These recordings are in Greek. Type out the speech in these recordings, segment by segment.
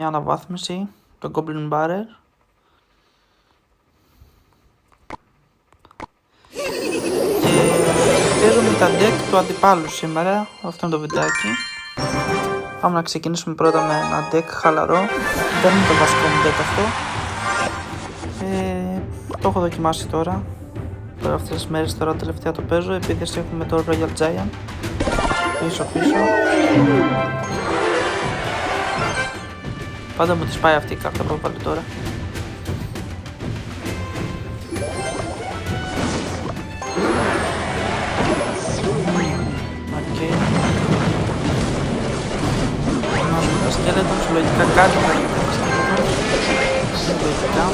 μια αναβάθμιση, το Goblin Barrier. Και παίζουμε τα deck του αντιπάλου σήμερα, αυτό είναι το βιντεάκι. Πάμε να ξεκινήσουμε πρώτα με ένα deck χαλαρό, δεν είναι το βασικό μου deck αυτό. Το έχω δοκιμάσει τώρα αυτές τις μέρες, τώρα τελευταία το παίζω, επειδή έχουμε το Royal Giant πίσω. Πάντα μου τη πάει αυτή η κάρτα που έβαλε τώρα. Βάζουμε τα σκέλετons, λογικά κάτι θα γίνει τα σκέλετons. Λογικά.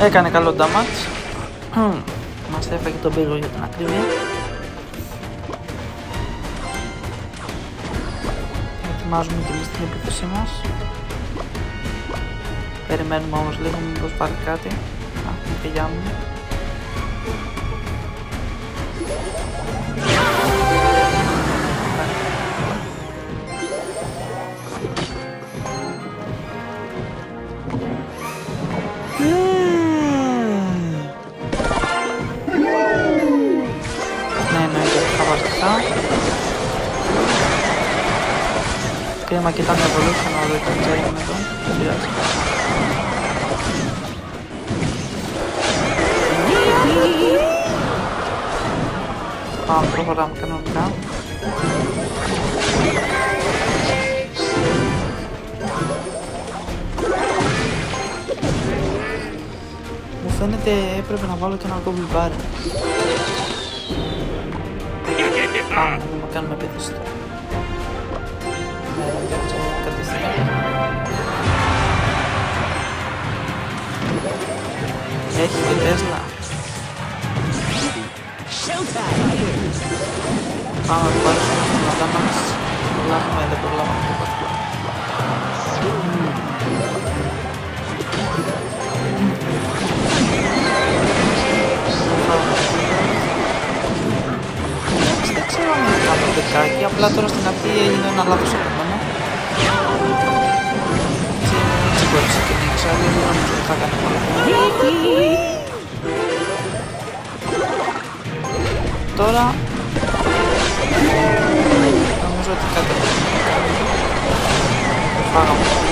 Έκανε καλό damage. Μας έφαγε τον πύργο για την ακρίβεια. Ετοιμάζουμε τη λίστα στην επίθεσή μας. Περιμένουμε όμως λίγο μήπως πάρει κάτι. Η πηγιά μου. Κρίμα και ήταν evolution ο Royal Giant εδώ, δεν πειράζει. Πάμε, προχωράμε κανονικά. Μου φαίνεται έπρεπε να βάλω και ένα Goblin Barrier. Πάμε, να κάνουμε επίθεση τώρα. Έχει και Τέσλα. Πάμε να πάρουμε την ομάδα μας. Δεν προλάβαμε τίποτα. Δεν ξέρω αν είναι κάνω δεκάκι, απλά τώρα στην αρχή έγινε ένα λάθος από μένα. Έτσι μπορείς και νίξα, δεν νομίζω ότι θα κάνει πολλά. Τώρα νομίζω ότι κάτι θα κάνει. Το φάγαμε.